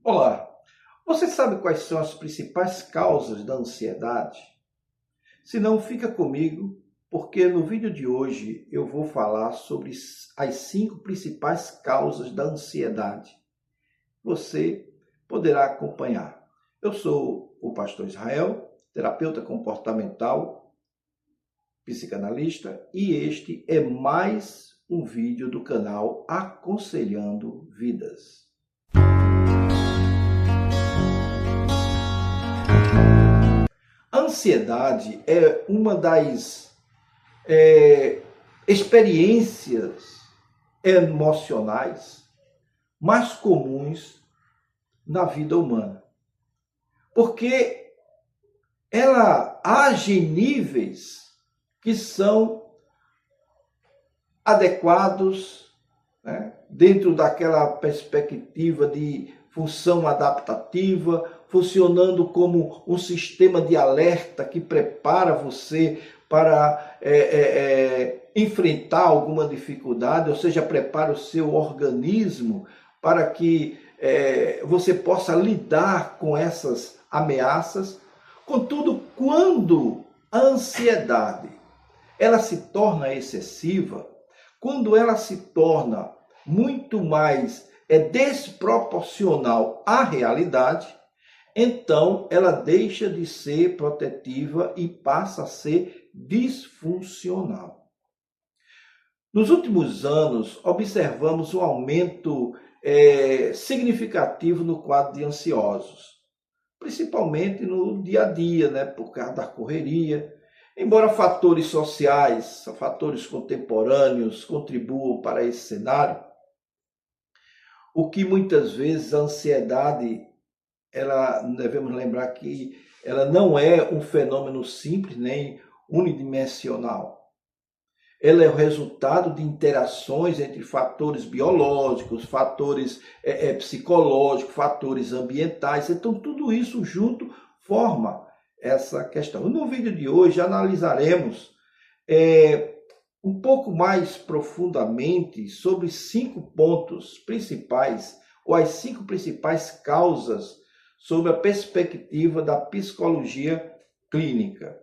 Olá, você sabe quais são as principais causas da ansiedade? Se não, fica comigo, porque no vídeo de hoje eu vou falar sobre as 5 principais causas da ansiedade. Você poderá acompanhar. Eu sou o pastor Israel, terapeuta comportamental, psicanalista, e este é mais um vídeo do canal Aconselhando Vidas. A ansiedade é uma das experiências emocionais mais comuns na vida humana, porque ela age em níveis que são adequados, né, dentro daquela perspectiva de função adaptativa, funcionando como um sistema de alerta que prepara você para enfrentar alguma dificuldade, ou seja, prepara o seu organismo para que você possa lidar com essas ameaças. Contudo, quando a ansiedade ela se torna excessiva, quando ela se torna muito mais desproporcional à realidade, então ela deixa de ser protetiva e passa a ser disfuncional. Nos últimos anos, observamos um aumento significativo no quadro de ansiosos, principalmente no dia a dia, né, por causa da correria. Embora fatores sociais, fatores contemporâneos contribuam para esse cenário, o que muitas vezes a ansiedade, devemos lembrar que ela não é um fenômeno simples nem unidimensional. Ela é o resultado de interações entre fatores biológicos, fatores psicológicos, fatores ambientais. Então, tudo isso junto forma essa questão. No vídeo de hoje analisaremos um pouco mais profundamente sobre 5 pontos principais, ou as 5 principais causas sob a perspectiva da psicologia clínica.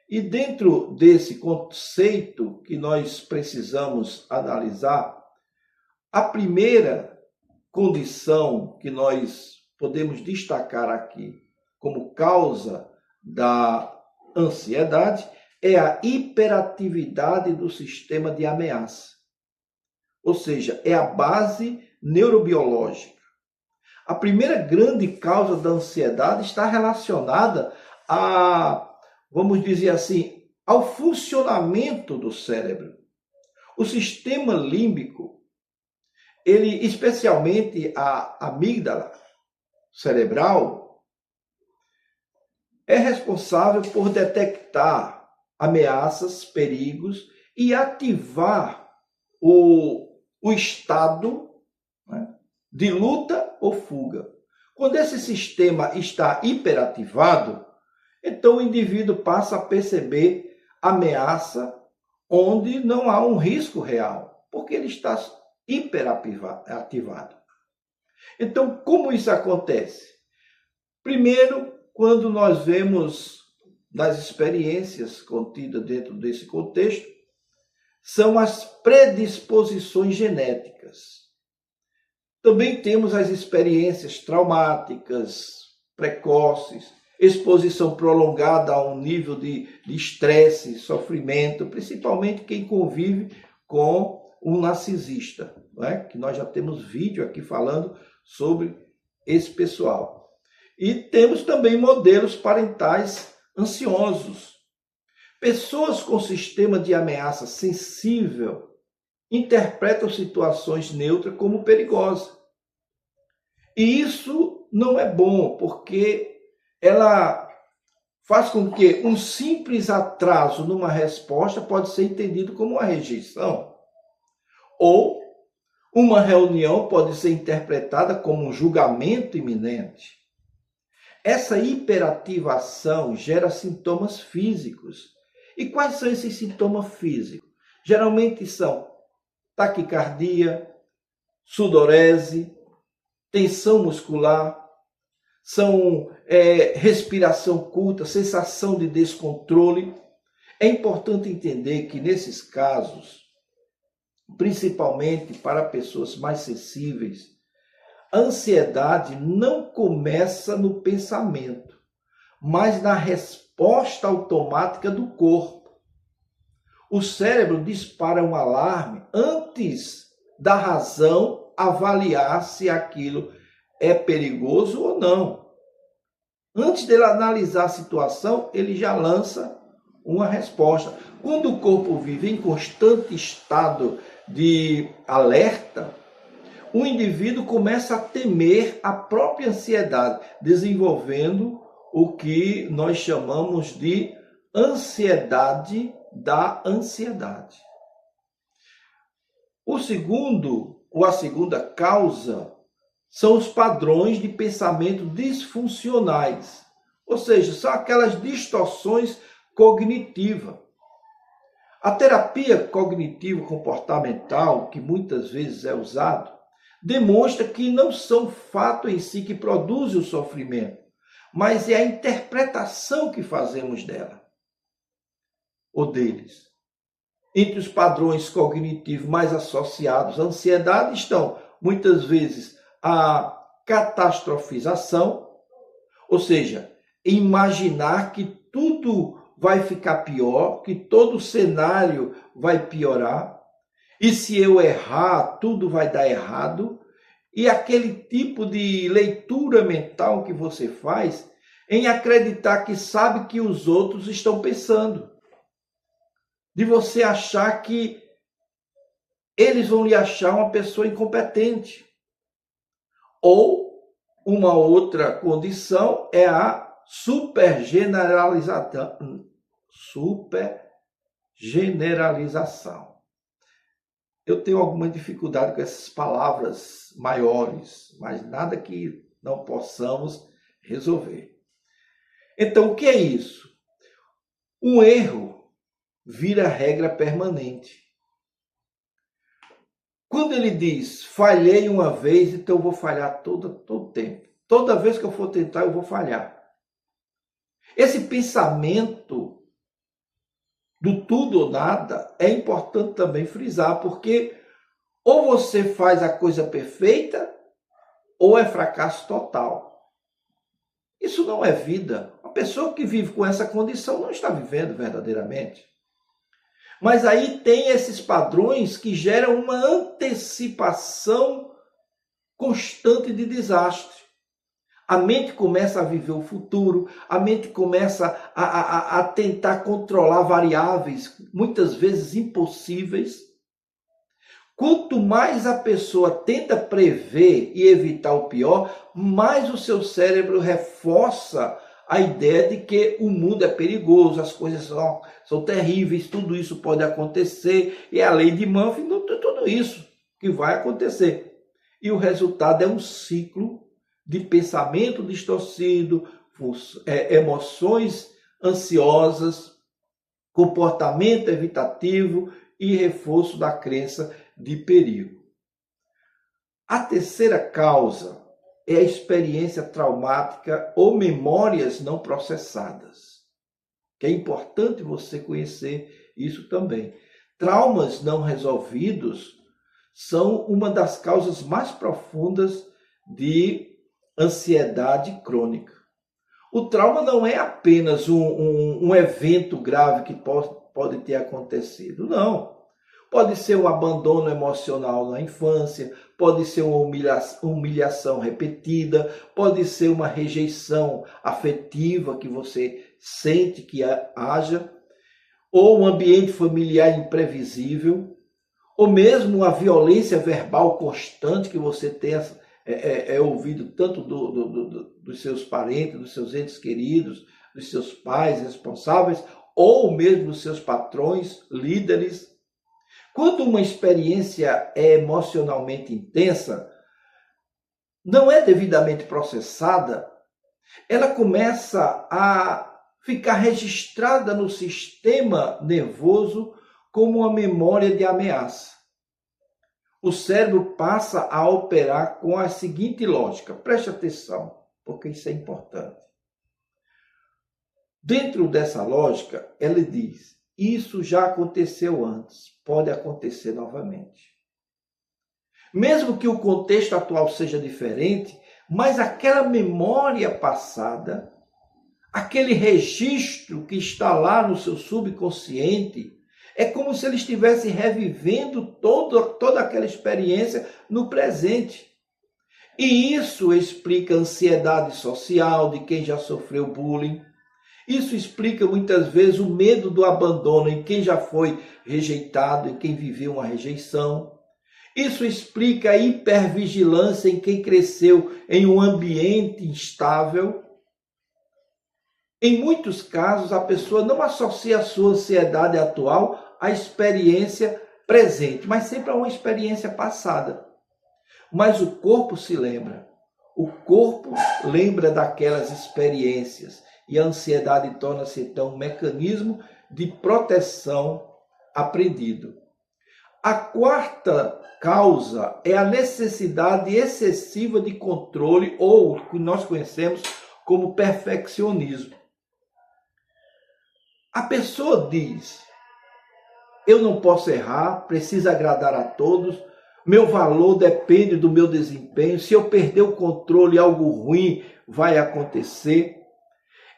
E dentro desse conceito que nós precisamos analisar, a primeira condição que nós podemos destacar aqui como causa da ansiedade é a hiperatividade do sistema de ameaça. Ou seja, é a base neurobiológica. A primeira grande causa da ansiedade está relacionada vamos dizer assim, ao funcionamento do cérebro. O sistema límbico, ele, especialmente a amígdala cerebral, é responsável por detectar ameaças, perigos e ativar o estado, né, de luta ou fuga. Quando esse sistema está hiperativado, então o indivíduo passa a perceber ameaça onde não há um risco real, porque ele está hiperativado. Então, como isso acontece? Primeiro, quando nós vemos nas experiências contidas dentro desse contexto, são as predisposições genéticas. Também temos as experiências traumáticas, precoces, exposição prolongada a um nível de estresse, sofrimento, principalmente quem convive com um narcisista, não é? Que nós já temos vídeo aqui falando sobre esse pessoal. E temos também modelos parentais ansiosos. Pessoas com sistema de ameaça sensível interpretam situações neutras como perigosas. E isso não é bom, porque ela faz com que um simples atraso numa resposta pode ser entendido como uma rejeição. Ou uma reunião pode ser interpretada como um julgamento iminente. Essa hiperativação gera sintomas físicos. E quais são esses sintomas físicos? Geralmente são taquicardia, sudorese, tensão muscular, são respiração curta, sensação de descontrole. É importante entender que nesses casos, principalmente para pessoas mais sensíveis, a ansiedade não começa no pensamento, mas na resposta automática do corpo. O cérebro dispara um alarme antes da razão avaliar se aquilo é perigoso ou não. Antes dele analisar a situação, ele já lança uma resposta. Quando o corpo vive em constante estado de alerta, o indivíduo começa a temer a própria ansiedade, desenvolvendo o que nós chamamos de ansiedade da ansiedade. A segunda causa são os padrões de pensamento disfuncionais, ou seja, são aquelas distorções cognitivas. A terapia cognitivo-comportamental, que muitas vezes é usado, demonstra que não são fatos em si que produzem o sofrimento, mas é a interpretação que fazemos dela ou deles. Entre os padrões cognitivos mais associados à ansiedade estão, muitas vezes, a catastrofização, ou seja, imaginar que tudo vai ficar pior, que todo o cenário vai piorar, e se eu errar, tudo vai dar errado, e aquele tipo de leitura mental que você faz em acreditar que sabe que os outros estão pensando, de você achar que eles vão lhe achar uma pessoa incompetente. Ou uma outra condição é a supergeneralização. Eu tenho alguma dificuldade com essas palavras maiores, mas nada que não possamos resolver. Então, o que é isso? Um erro vira regra permanente. Quando ele diz, falhei uma vez, então eu vou falhar todo tempo. Toda vez que eu for tentar, eu vou falhar. Esse pensamento do tudo ou nada é importante também frisar, porque ou você faz a coisa perfeita, ou é fracasso total. Isso não é vida. A pessoa que vive com essa condição não está vivendo verdadeiramente. Mas aí tem esses padrões que geram uma antecipação constante de desastre. A mente começa a viver o futuro, a mente começa a tentar controlar variáveis, muitas vezes impossíveis. Quanto mais a pessoa tenta prever e evitar o pior, mais o seu cérebro reforça a ideia de que o mundo é perigoso, as coisas são terríveis, tudo isso pode acontecer, e a lei de Murphy, tudo isso que vai acontecer. E o resultado é um ciclo de pensamento distorcido, emoções ansiosas, comportamento evitativo e reforço da crença de perigo. A terceira causa é a experiência traumática ou memórias não processadas. Que é importante você conhecer isso também. Traumas não resolvidos são uma das causas mais profundas de ansiedade crônica. O trauma não é apenas um evento grave que pode ter acontecido, não. Pode ser um abandono emocional na infância, pode ser uma humilhação repetida, pode ser uma rejeição afetiva que você sente que haja, ou um ambiente familiar imprevisível, ou mesmo uma violência verbal constante que você tenha ouvido tanto dos seus parentes, dos seus entes queridos, dos seus pais responsáveis, ou mesmo dos seus patrões, líderes. Quando uma experiência é emocionalmente intensa, não é devidamente processada, ela começa a ficar registrada no sistema nervoso como uma memória de ameaça. o cérebro passa a operar com a seguinte lógica. Preste atenção, porque isso é importante. Dentro dessa lógica, ele diz, isso já aconteceu antes, pode acontecer novamente. Mesmo que o contexto atual seja diferente, mas aquela memória passada, aquele registro que está lá no seu subconsciente, é como se ele estivesse revivendo toda aquela experiência no presente. E isso explica a ansiedade social de quem já sofreu bullying. Isso explica muitas vezes o medo do abandono em quem já foi rejeitado, em quem viveu uma rejeição. Isso explica a hipervigilância em quem cresceu em um ambiente instável. Em muitos casos, a pessoa não associa a sua ansiedade atual à experiência presente, mas sempre a uma experiência passada. Mas o corpo se lembra. O corpo lembra daquelas experiências. E a ansiedade torna-se, então, um mecanismo de proteção aprendido. A quarta causa é a necessidade excessiva de controle, ou o que nós conhecemos como perfeccionismo. A pessoa diz, eu não posso errar, preciso agradar a todos, meu valor depende do meu desempenho, se eu perder o controle, algo ruim vai acontecer.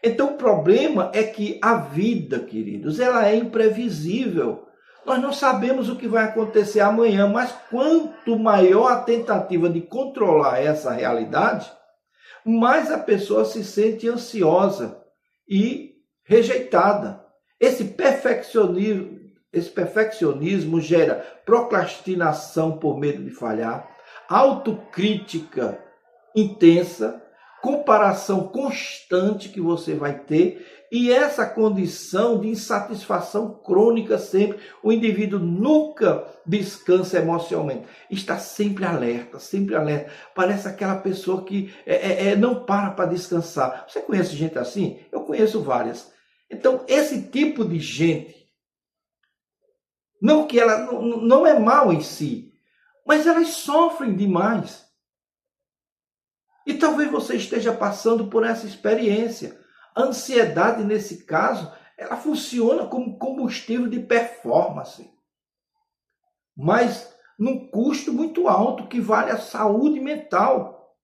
Então o problema é que a vida, queridos, ela é imprevisível. Nós não sabemos o que vai acontecer amanhã, mas quanto maior a tentativa de controlar essa realidade, mais a pessoa se sente ansiosa e rejeitada. Esse perfeccionismo gera procrastinação por medo de falhar, autocrítica intensa, comparação constante que você vai ter e essa condição de insatisfação crônica sempre. O indivíduo nunca descansa emocionalmente. Está sempre alerta, sempre alerta. Parece aquela pessoa que não para descansar. Você conhece gente assim? Eu conheço várias. Então, esse tipo de gente, não que ela não é mal em si, mas elas sofrem demais. E talvez você esteja passando por essa experiência. A ansiedade, nesse caso, ela funciona como combustível de performance, mas num custo muito alto que vale a saúde mental.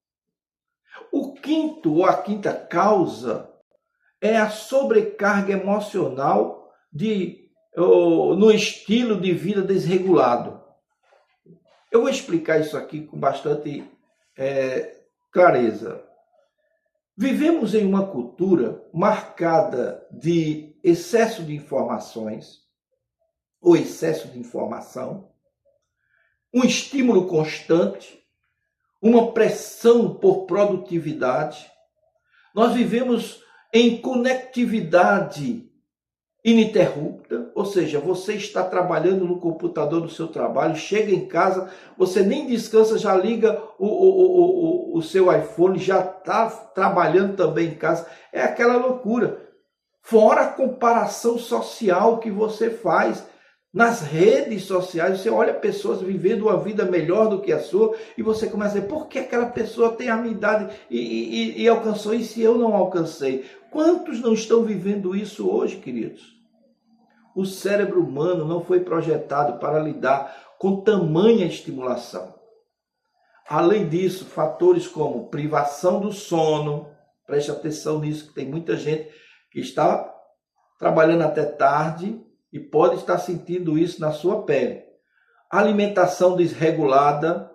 O quinto ou a quinta causa é a sobrecarga emocional no estilo de vida desregulado. Eu vou explicar isso aqui com bastante clareza. Vivemos em uma cultura marcada de excesso de informações, ou excesso de informação, um estímulo constante, uma pressão por produtividade. Nós vivemos em conectividade ininterrupta, ou seja, você está trabalhando no computador do seu trabalho, chega em casa, você nem descansa, já liga o seu iPhone, já está trabalhando também em casa. É aquela loucura. Fora a comparação social que você faz nas redes sociais, você olha pessoas vivendo uma vida melhor do que a sua e você começa a dizer, por que aquela pessoa tem a minha idade e alcançou isso e eu não alcancei? Quantos não estão vivendo isso hoje, queridos? O cérebro humano não foi projetado para lidar com tamanha estimulação. Além disso, fatores como privação do sono, preste atenção nisso, que tem muita gente que está trabalhando até tarde e pode estar sentindo isso na sua pele. Alimentação desregulada,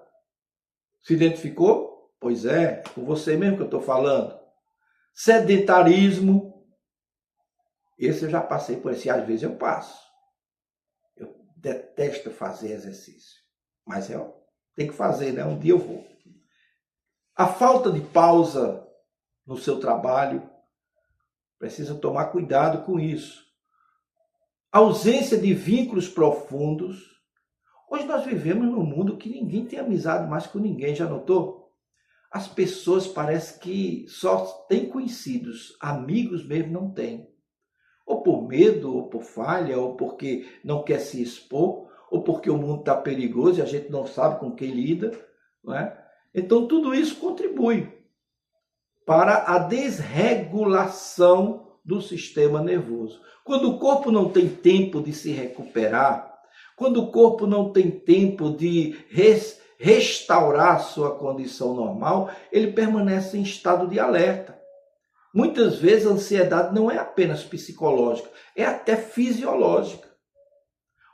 se identificou? Pois é com você mesmo que eu estou falando. Sedentarismo, esse eu já passei por esse, às vezes eu passo. Eu detesto fazer exercício, mas eu tenho que fazer, né? Um dia eu vou. A falta de pausa no seu trabalho, precisa tomar cuidado com isso. A ausência de vínculos profundos. Hoje nós vivemos num mundo que ninguém tem amizade mais com ninguém, já notou? As pessoas parecem que só têm conhecidos, amigos mesmo não têm. Ou por medo, ou por falha, ou porque não quer se expor. ou porque o mundo está perigoso e a gente não sabe com quem lida, não é? Então tudo isso contribui para a desregulação do sistema nervoso. Quando o corpo não tem tempo de se recuperar, quando o corpo não tem tempo de restaurar sua condição normal, ele permanece em estado de alerta. Muitas vezes a ansiedade não é apenas psicológica, é até fisiológica.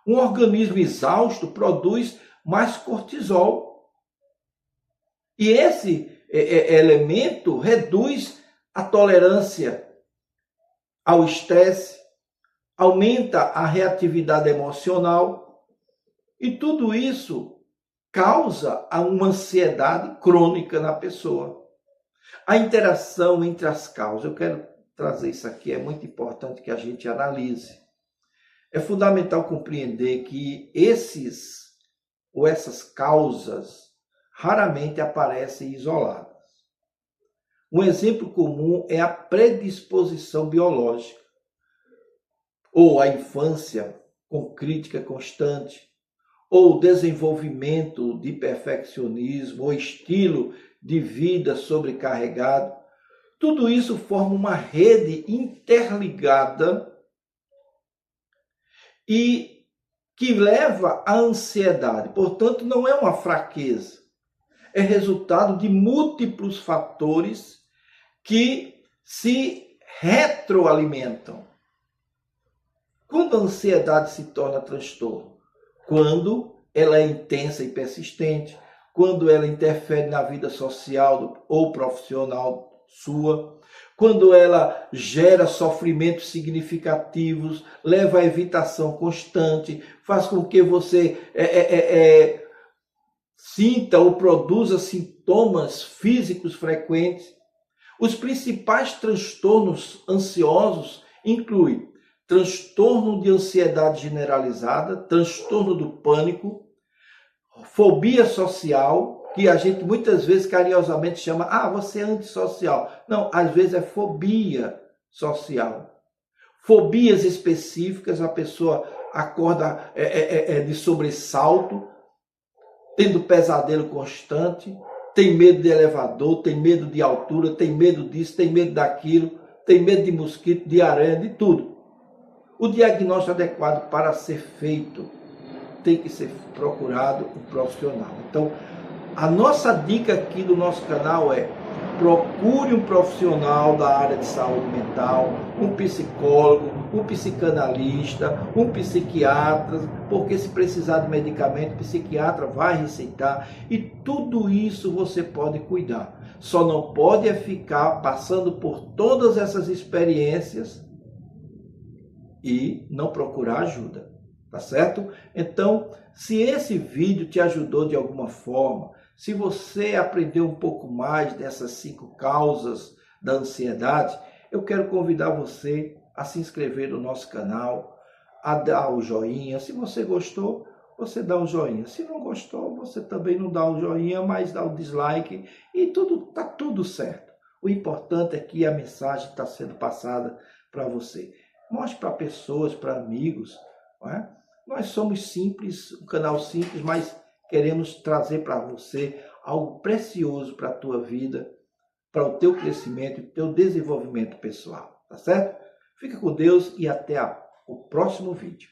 Um organismo exausto produz mais cortisol. E esse elemento reduz a tolerância ao estresse, aumenta a reatividade emocional, e tudo isso causa uma ansiedade crônica na pessoa. A interação entre as causas, eu quero trazer isso aqui, é muito importante que a gente analise. É fundamental compreender que essas causas raramente aparecem isoladas. Um exemplo comum é a predisposição biológica, ou a infância com crítica constante, ou desenvolvimento de perfeccionismo, ou estilo de vida sobrecarregado. Tudo isso forma uma rede interligada e que leva à ansiedade. Portanto, não é uma fraqueza, é resultado de múltiplos fatores que se retroalimentam. Quando a ansiedade se torna transtorno? Quando ela é intensa e persistente, quando ela interfere na vida social ou profissional sua, quando ela gera sofrimentos significativos, leva à evitação constante, faz com que você sinta ou produza sintomas físicos frequentes. Os principais transtornos ansiosos incluem transtorno de ansiedade generalizada, transtorno do pânico, fobia social, que a gente muitas vezes carinhosamente chama, você é antissocial. Não, às vezes é fobia social. Fobias específicas, a pessoa acorda de sobressalto, tendo pesadelo constante, tem medo de elevador, tem medo de altura, tem medo disso, tem medo daquilo, tem medo de mosquito, de aranha, de tudo. O diagnóstico adequado para ser feito tem que ser procurado um profissional. Então, a nossa dica aqui do nosso canal é: procure um profissional da área de saúde mental, um psicólogo, um psicanalista, um psiquiatra, porque se precisar de medicamento, o psiquiatra vai receitar, e tudo isso você pode cuidar. Só não pode ficar passando por todas essas experiências e não procurar ajuda, tá certo? Então, se esse vídeo te ajudou de alguma forma, se você aprendeu um pouco mais dessas 5 causas da ansiedade, eu quero convidar você a se inscrever no nosso canal, a dar o joinha. Se você gostou, você dá o joinha. Se não gostou, você também não dá o joinha, mas dá o dislike, e tá tudo certo. O importante é que a mensagem está sendo passada para você. Mostre para pessoas, para amigos, não é? Nós somos simples, um canal simples, mas queremos trazer para você algo precioso para a tua vida, para o teu crescimento e o teu desenvolvimento pessoal, tá certo? Fica com Deus e até o próximo vídeo.